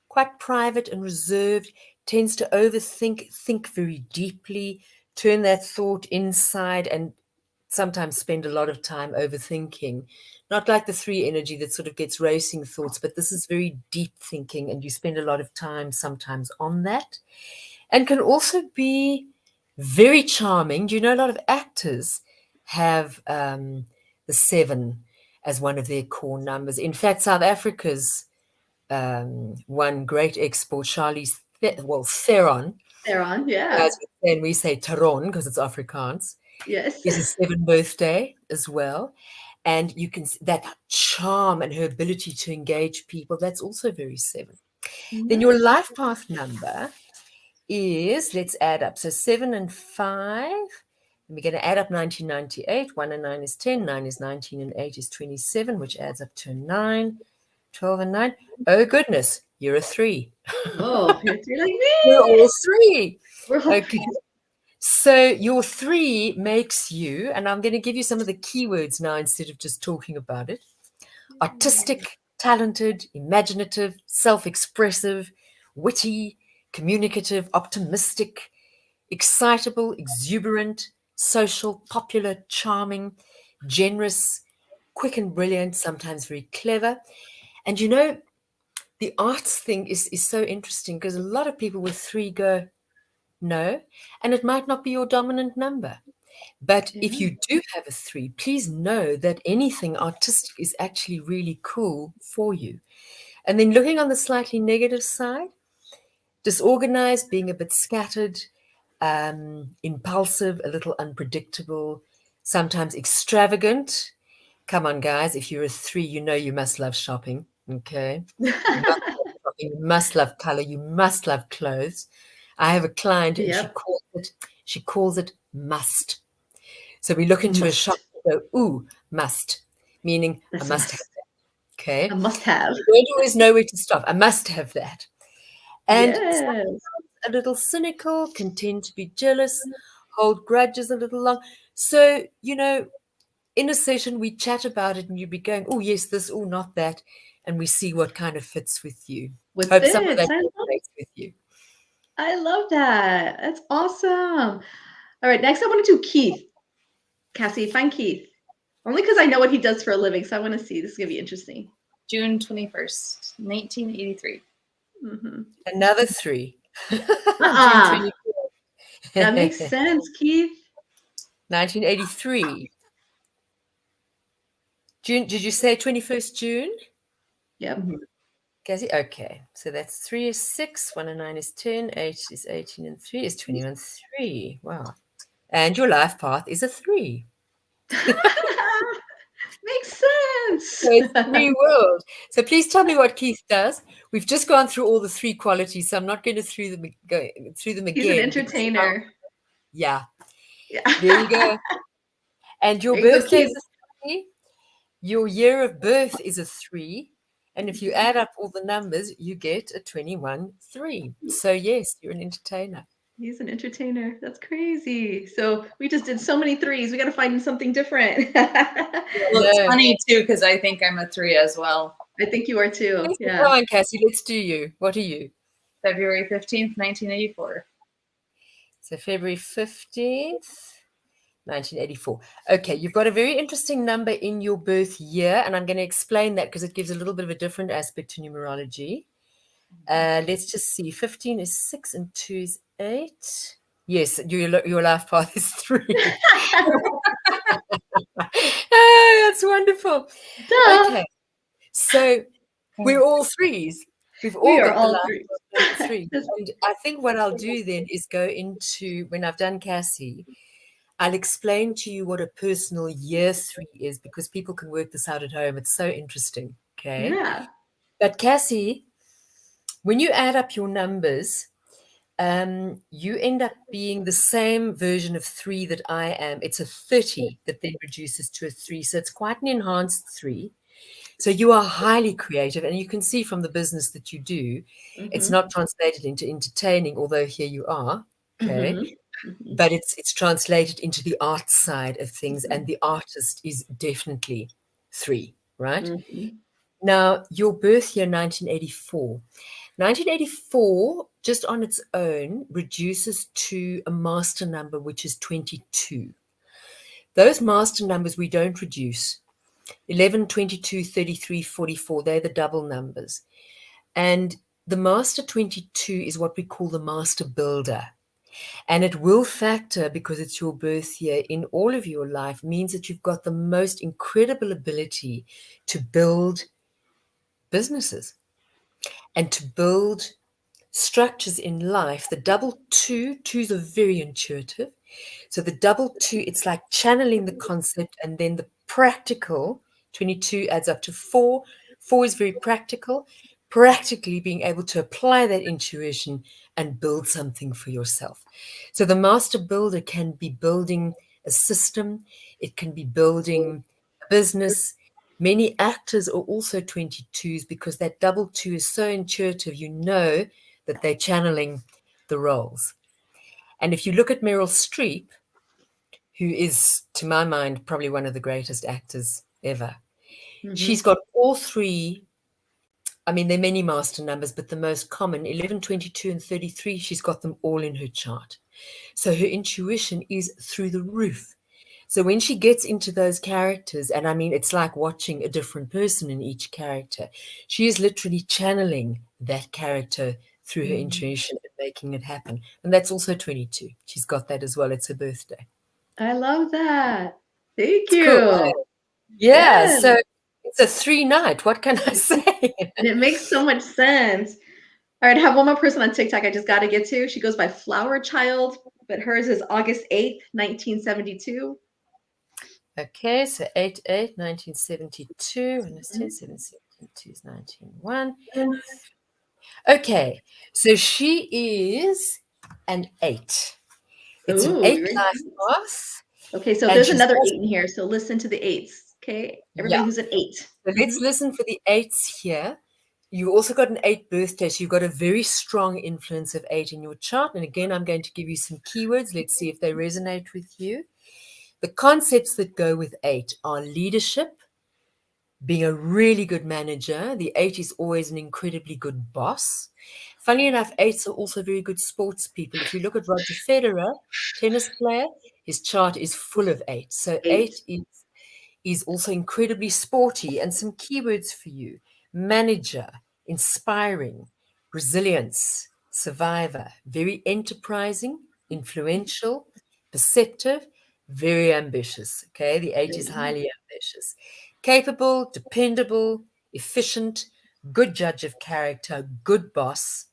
quite private and reserved, tends to overthink, think very deeply, turn that thought inside, and sometimes spend a lot of time overthinking. Not like the 3 energy that sort of gets racing thoughts, but this is very deep thinking, and you spend a lot of time sometimes on that. And can also be very charming. Do you know a lot of actors have the 7 as one of their core numbers? In fact, South Africa's one great export, Charlie's Theron. Theron, yeah. And we say Taron because it's Afrikaans. Yes. Is a 7 birthday as well. And you can see that charm and her ability to engage people, that's also very 7. Then your life path number is, let's add up. So 7 and 5. And we're going to add up 1998. 1 and 9 is 10. 9 is 19 and 8 is 27, which adds up to 9. 12 and 9. Oh, goodness. You're a 3. Oh, you're like me. We're all 3. We're all okay. So your 3 makes you, and I'm going to give you some of the keywords now instead of just talking about it. Artistic, talented, imaginative, self-expressive, witty, communicative, optimistic, excitable, exuberant, social, popular, charming, generous, quick and brilliant, sometimes very clever. And you know, the arts thing is so interesting because a lot of people with 3 go, no, and it might not be your dominant number. But if you do have a 3, please know that anything artistic is actually really cool for you. And then looking on the slightly negative side, disorganized, being a bit scattered, impulsive, a little unpredictable, sometimes extravagant. Come on, guys, if you're a 3, you know you must love shopping, okay? You must love color, you must love clothes. I have a client and she calls it must. So we look into a shop and go, ooh, must, meaning I must have that. Okay. I must have. You don't always know where to stop. I must have that. And a little cynical, can tend to be jealous, hold grudges a little long. So, you know, in a session, we chat about it and you'd be going, oh, yes, this, oh, not that. And we see what kind of fits with you. Hope some of that resonates with you. I love that. That's awesome. All right, next I want to do Keith. Cassie, find Keith. Only because I know what he does for a living, so I want to see. This is going to be interesting. June 21st, 1983. Another 3. That makes sense, Keith. 1983. June, did you say 21st June? Yep. Cassie, okay. So that's 3 is 6, 1 and 9 is 10, 8 is 18, and 3 is 21. 3. Wow. And your life path is a 3. Makes sense. So it's 3 world. So please tell me what Keith does. We've just gone through all the 3 qualities, so I'm not going to go through them again. He's an entertainer. Yeah. There you go. And your birthday is a 3. Your year of birth is a 3. And if you add up all the numbers, you get a 21-3. So yes, you're an entertainer. He's an entertainer. That's crazy. So we just did so many 3s. We got to find something different. Well, it's funny too, because I think I'm a 3 as well. I think you are too. Yeah. Come on, Cassie, let's do you. What are you? February 15th, 1984. So February 15th. 1984. Okay, you've got a very interesting number in your birth year, and I'm going to explain that because it gives a little bit of a different aspect to numerology. Let's just see. 15 is 6 and 2 is 8. Yes, your life path is 3. Oh, that's wonderful. Duh. Okay, so we're all 3s. We are all 3. And I think what I'll do then is go into, when I've done Cassie, I'll explain to you what a personal year 3 is because people can work this out at home. It's so interesting. Okay. Yeah. But Cassie, when you add up your numbers, you end up being the same version of 3 that I am. It's a 30 that then reduces to a 3. So it's quite an enhanced 3. So you are highly creative, and you can see from the business that you do, it's not translated into entertaining, although here you are. Okay. but it's translated into the art side of things, and the artist is definitely 3, right? Now, your birth year, 1984. 1984, just on its own, reduces to a master number, which is 22. Those master numbers we don't reduce. 11, 22, 33, 44, they're the double numbers. And the master 22 is what we call the master builder. And it will factor, because it's your birth year, in all of your life, means that you've got the most incredible ability to build businesses and to build structures in life. The double twos are very intuitive. So the double 2, it's like channeling the concept, and then the practical 22 adds up to 4. 4 is very practical, practically being able to apply that intuition and build something for yourself. So the master builder can be building a system, it can be building a business. Many actors are also 22s because that double 2 is so intuitive, you know that they're channeling the roles. And if you look at Meryl Streep, who is, to my mind, probably one of the greatest actors ever, she's got all 3. I mean, there are many master numbers, but the most common, 11, 22, and 33, she's got them all in her chart. So her intuition is through the roof. So when she gets into those characters, and I mean, it's like watching a different person in each character, she is literally channeling that character through her intuition and making it happen. And that's also 22. She's got that as well. It's her birthday. I love that. Thank It's cool, you. right? Yeah, Yes. so it's a 3-night. What can I say? And it makes so much sense. All right, I have one more person on TikTok I just got to get to. She goes by Flower Child, but hers is August 8th, 1972. Okay, so 8/8, 1972. And it's 7/72 is 1901. Okay, so she is an 8. It's an 8 life path. Okay, so there's another 8 in here, so listen to the 8s. Okay, everybody who's an 8. So let's listen for the 8s here. You also got an 8 birthday, so you've got a very strong influence of 8 in your chart. And again, I'm going to give you some keywords. Let's see if they resonate with you. The concepts that go with 8 are leadership, being a really good manager. The 8 is always an incredibly good boss. Funny enough, 8s are also very good sports people. If you look at Roger Federer, tennis player, his chart is full of 8. So 8 is also incredibly sporty. And some keywords for you: manager, inspiring, resilience, survivor, very enterprising, influential, perceptive, very ambitious. Okay, the 8 is highly ambitious, capable, dependable, efficient, good judge of character, good boss,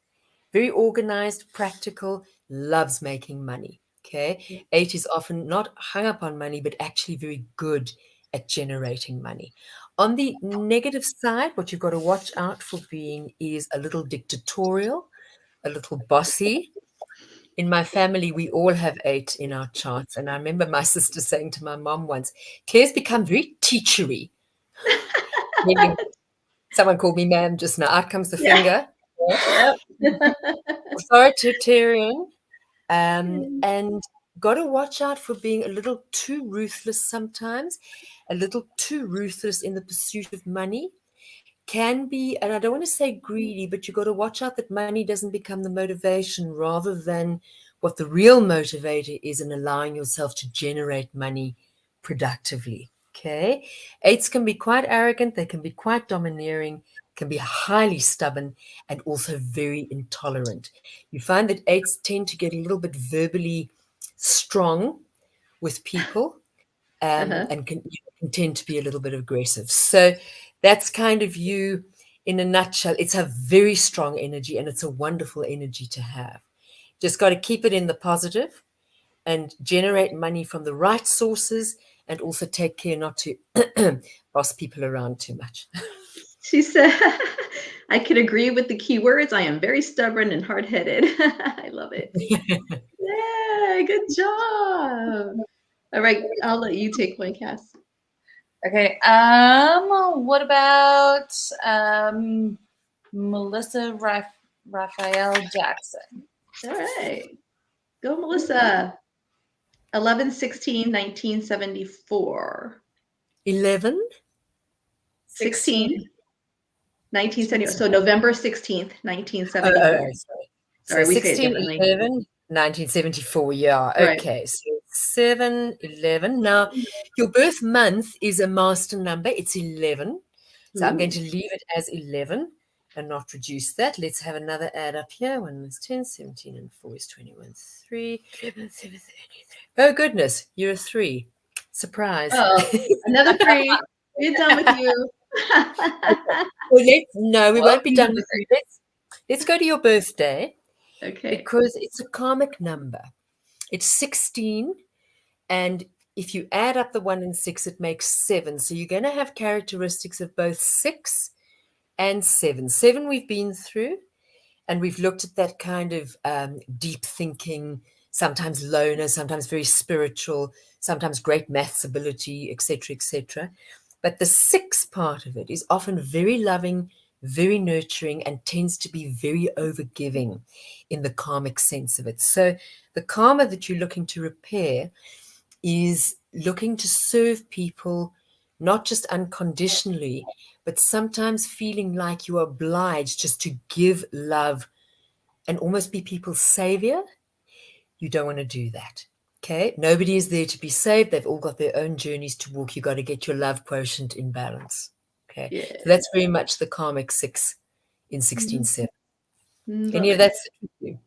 very organized, practical, loves making money. Okay, 8 is often not hung up on money, but actually very good at generating money. On the negative side, what you've got to watch out for being is a little dictatorial, a little bossy. In my family, we all have 8 in our charts. And I remember my sister saying to my mom once, Claire's become very teachery. Meaning, someone called me ma'am just now. Out comes the finger. Authoritarian. And got to watch out for being a little too ruthless sometimes, a little too ruthless in the pursuit of money. Can be, and I don't want to say greedy, but you've got to watch out that money doesn't become the motivation rather than what the real motivator is, in allowing yourself to generate money productively. Okay. 8s can be quite arrogant. They can be quite domineering, can be highly stubborn, and also very intolerant. You find that 8s tend to get a little bit verbally strong with people, and can tend to be a little bit aggressive. So that's kind of you in a nutshell. It's a very strong energy, and it's a wonderful energy to have. Just got to keep it in the positive and generate money from the right sources, and also take care not to boss people around too much. She said, I can agree with the keywords. I am very stubborn and hard-headed. I love it. Yeah, good job. All right, I'll let you take one, Cass. Okay. What about Melissa Raphael Jackson? All right. Go, Melissa. 11/16/1974. 11? 16, 1970. So November 16th, 1974. Sorry. Sorry, So we say it 16, differently. 11, 1974. Yeah. Right. Okay. So 7, 11. Now, your birth month is a master number. It's 11. So I'm going to leave it as 11 and not reduce that. Let's have another add up here. 1 is 10, 17, and 4 is 21, 3, 11, 7, 33. Oh, goodness. You're a 3. Surprise. Oh, another 3. We're done with you. Well, we won't be done with you. Let's go to your birthday. Okay. Because it's a karmic number. It's 16. And if you add up the 1 and 6, it makes 7. So you're going to have characteristics of both 6 and 7. 7 we've been through, and we've looked at that kind of deep thinking, sometimes loner, sometimes very spiritual, sometimes great maths ability, etc., etc. But the 6 part of it is often very loving, very nurturing, and tends to be very overgiving in the karmic sense of it. So the karma that you're looking to repair is looking to serve people, not just unconditionally, but sometimes feeling like you are obliged just to give love and almost be people's savior. You don't want to do that. Okay. Nobody is there to be saved. They've all got their own journeys to walk. You got to get your love quotient in balance. Okay. Yeah. So that's very much the karmic 6 in 16/7. Any of it. that sit with you?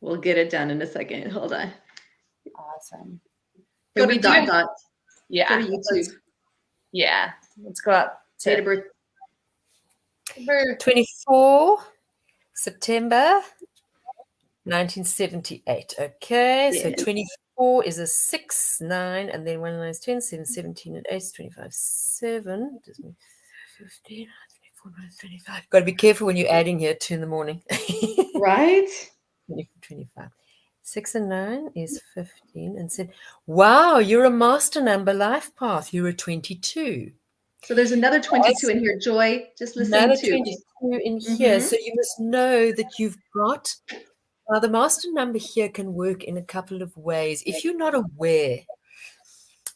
We'll get it done in a second. Hold on. Awesome. Go to dot. Yeah. Go to YouTube. Yeah. Let's go up. Date of birth. 24 September 1978. Okay, so 24 is a 6, 9, and then 1 9 is 10, 7, 17, and 8 is 25, 7. 15, 24, 25. Got to be careful when you're adding here 2 in the morning. Right? 25. 6 and 9 is 15, and 7. Wow, you're a master number life path. You're a 22. So there's another 22 in here, Joy. Just listen Another to 22 in here. So you must know that you've got. The master number here can work in a couple of ways. If you're not aware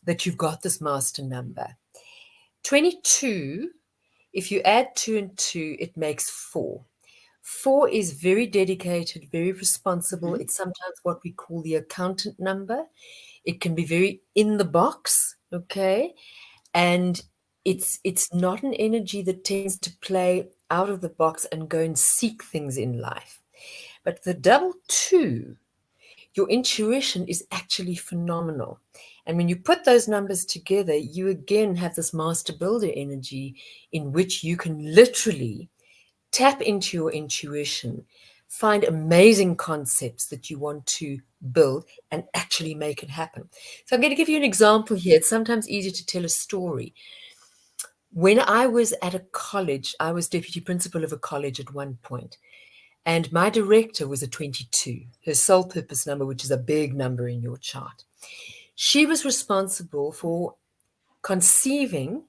that you've got this master number, 22, if you add 2 and 2, it makes 4. 4 is very dedicated, very responsible. It's sometimes what we call the accountant number. It can be very in the box, okay? And it's not an energy that tends to play out of the box and go and seek things in life. But the double 2, your intuition is actually phenomenal. And when you put those numbers together, you again have this master builder energy in which you can literally tap into your intuition, find amazing concepts that you want to build and actually make it happen. So I'm going to give you an example here. It's sometimes easier to tell a story. When I was at a college, I was deputy principal of a college at one point. And my director was a 22, her soul purpose number, which is a big number in your chart. She was responsible for conceiving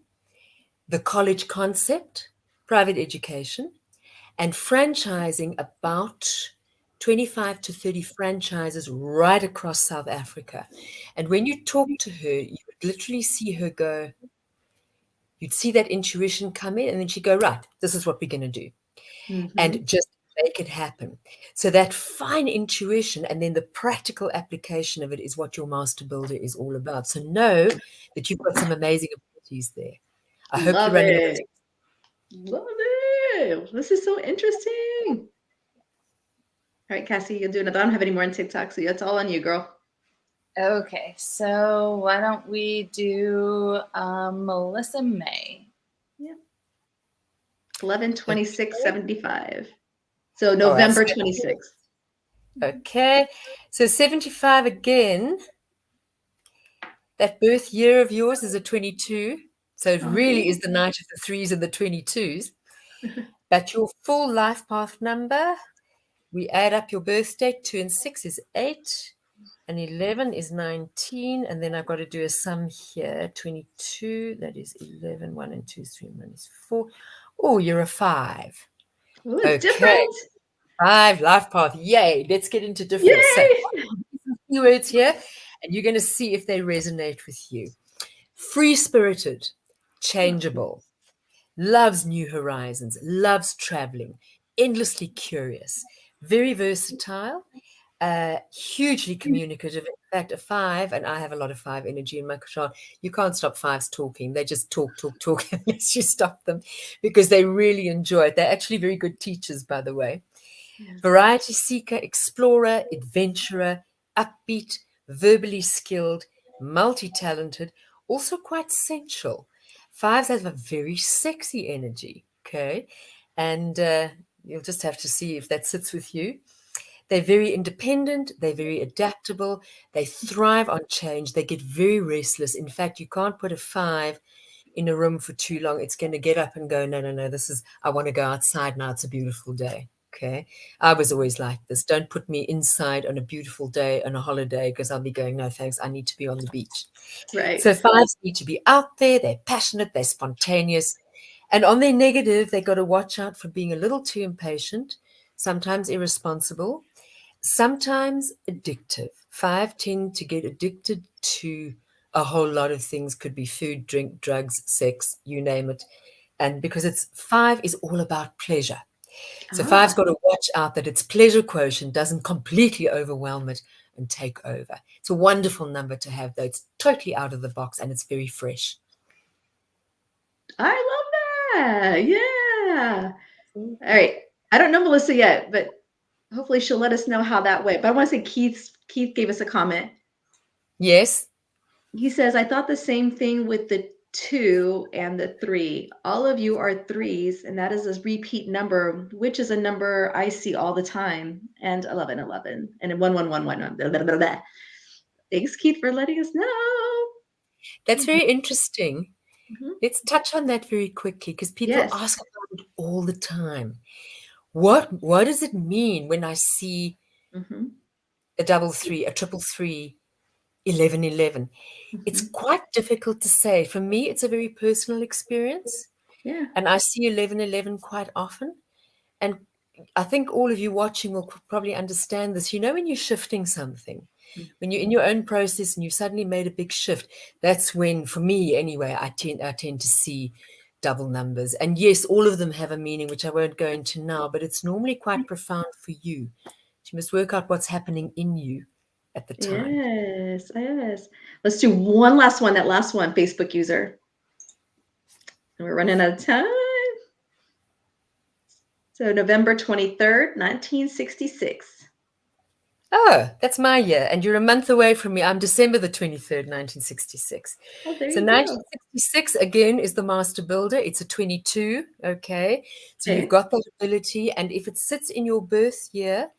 the college concept, private education, and franchising about 25 to 30 franchises right across South Africa. And when you talk to her, you would literally see her go, you'd see that intuition come in, and then she'd go, right, this is what we're going to do. And just make it happen. So that fine intuition and then the practical application of it is what your master builder is all about. So know that you've got some amazing abilities there. I hope you're running it. Love it. This is so interesting. All right, Cassie, you'll do another. I don't have any more on TikTok, so that's all on you, girl. Okay, so why don't we do Melissa May? Yeah. 11/26/75. So November 26th. Okay. So 75 again. That birth year of yours is a 22. So it really is the night of the 3s and the 22s. But your full life path number, we add up your birth date. 2 and 6 is 8. And 11 is 19. And then I've got to do a sum here. 22, that is 11. 1 and 2 is 3 and 1 is 4. Oh, you're a 5. Ooh, it's different. 5 life path. Yay. Let's get into different. Yay. So, keywords here, and you're going to see if they resonate with you. Free-spirited, changeable, loves new horizons, loves traveling, endlessly curious, very versatile, hugely communicative. In fact, a 5, and I have a lot of 5 energy in my chart. You can't stop 5s talking. They just talk unless you stop them, because they really enjoy it. They're actually very good teachers, by the way. Yes. Variety seeker, explorer, adventurer, upbeat, verbally skilled, multi-talented, also quite sensual. 5s have a very sexy energy, okay? And you'll just have to see if that sits with you. They're very independent. They're very adaptable. They thrive on change. They get very restless. In fact, you can't put a 5 in a room for too long. It's going to get up and go, no, I want to go outside now. It's a beautiful day. Okay. I was always like this. Don't put me inside on a beautiful day on a holiday, because I'll be going, no, thanks. I need to be on the beach. Right. So 5s need to be out there. They're passionate. They're spontaneous. And on their negative, they got to watch out for being a little too impatient, sometimes irresponsible, sometimes addictive. 5 tend to get addicted to a whole lot of things. Could be food, drink, drugs, sex, you name it. And because 5 is all about pleasure. So 5's got to watch out that its pleasure quotient doesn't completely overwhelm it and take over. It's a wonderful number to have, though. It's totally out of the box and it's very fresh. I love that. Yeah. All right. I don't know Melissa yet, but hopefully she'll let us know how that went. But I want to say Keith gave us a comment. Yes. He says, I thought the same thing with the 2 and the 3. All of you are 3s, and that is a repeat number, which is a number I see all the time. And 11, and 1111. Blah, blah, blah, blah. Thanks, Keith, for letting us know. That's very interesting. Mm-hmm. Let's touch on that very quickly, because people ask about it all the time. What does it mean when I see a 333, a 333, 1111? It's quite difficult to say. For me, it's a very personal experience. Yeah. And I see 1111 quite often. And I think all of you watching will probably understand this. You know, when you're shifting something, when you're in your own process and you've suddenly made a big shift, that's when, for me anyway, I tend to see double numbers. And yes, all of them have a meaning, which I won't go into now, but it's normally quite profound for you. You must work out what's happening in you at the time. Yes. Let's do one last one. That last one, Facebook user. And we're running out of time. So November 23rd, 1966. Oh, that's my year. And you're a month away from me. I'm December the 23rd, 1966. So 1966, again, is the master builder. It's a 22. Okay. So you've got that ability. And if it sits in your birth year,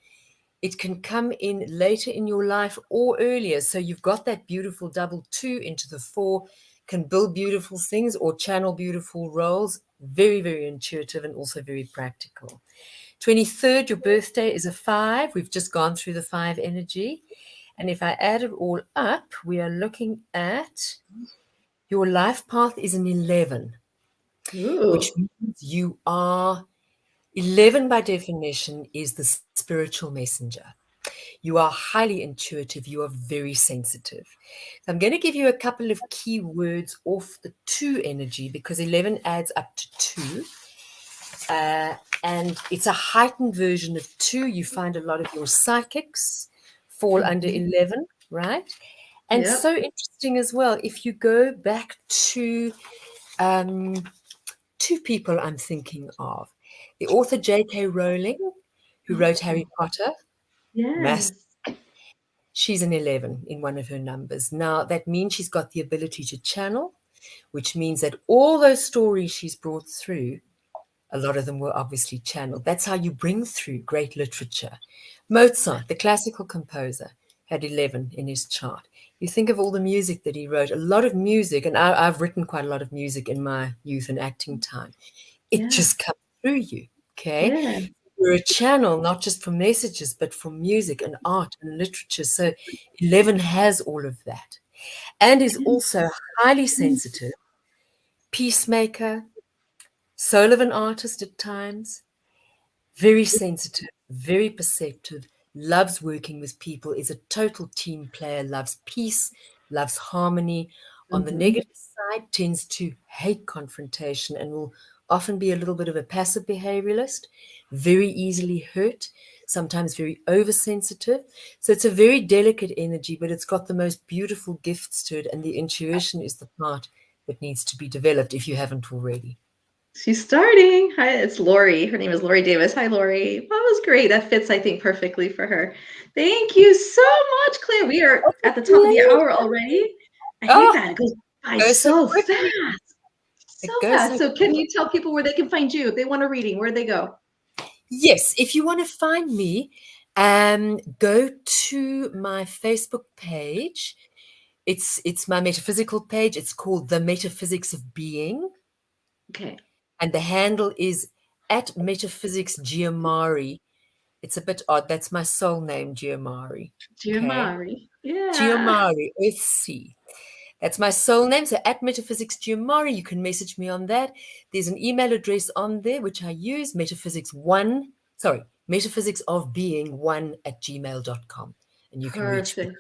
it can come in later in your life or earlier. So you've got that beautiful double 2 into the 4, can build beautiful things or channel beautiful roles. Very, very intuitive and also very practical. 23rd, your birthday is a 5. We've just gone through the 5 energy. And if I add it all up, we are looking at your life path is an 11, which means you are 11 by definition is the spiritual messenger. You are highly intuitive. You are very sensitive. So I'm going to give you a couple of key words off the 2 energy, because 11 adds up to 2. And it's a heightened version of 2. You find a lot of your psychics fall under 11, right? And so interesting as well, if you go back to 2 people I'm thinking of. The author J.K. Rowling, who wrote Harry Potter. Yes. She's an 11 in one of her numbers. Now, that means she's got the ability to channel, which means that all those stories she's brought through, a lot of them were obviously channeled. That's how you bring through great literature. Mozart, the classical composer, had 11 in his chart. You think of all the music that he wrote, a lot of music, and I've written quite a lot of music in my youth and acting time. It just comes through you, okay? Yeah. You're a channel, not just for messages, but for music and art and literature. So 11 has all of that and is also highly sensitive, peacemaker, soul of an artist at times, very sensitive, very perceptive, loves working with people, is a total team player, loves peace, loves harmony. On the negative side, tends to hate confrontation and will often be a little bit of a passive behavioralist, very easily hurt, sometimes very oversensitive. So it's a very delicate energy, but it's got the most beautiful gifts to it. And the intuition is the part that needs to be developed if you haven't already. She's starting. Hi, it's Lori. Her name is Lori Davis. Hi, Lori. That was great. That fits, I think, perfectly for her. Thank you so much, Claire. We are at the top of the hour already. I hate that. It goes by so fast. So fast. So can you tell people where they can find you if they want a reading? Where do they go? Yes. If you want to find me, go to my Facebook page. It's my metaphysical page. It's called The Metaphysics of Being. Okay. And the handle is at Metaphysics Giamari. It's a bit odd. That's my soul name, Giamari. Giamari. Okay? Yeah. Giamari, SC. That's my soul name. So at Metaphysics Giamari, you can message me on that. There's an email address on there, which I use, metaphysics of being 1@gmail.com. And you can reach me.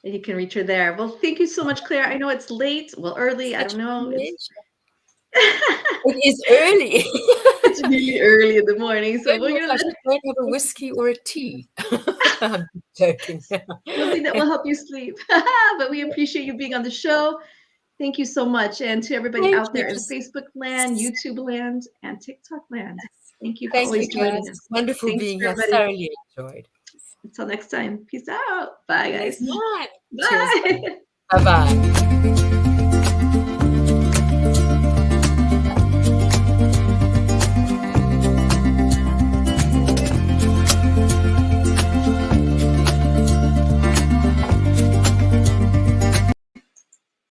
And you can reach her there. Well, thank you so much, Claire. I know it's late. Well, early. I don't know. It is early. It's really early in the morning. So we're going to have a whiskey or a tea. I'm joking. Something that will help you sleep. But we appreciate you being on the show. Thank you so much. And to everybody out there in Facebook land, YouTube land, and TikTok land. Thank you for always joining us. It's wonderful being here. Thoroughly enjoyed. Until next time. Peace out. Bye, guys. Bye. Bye-bye.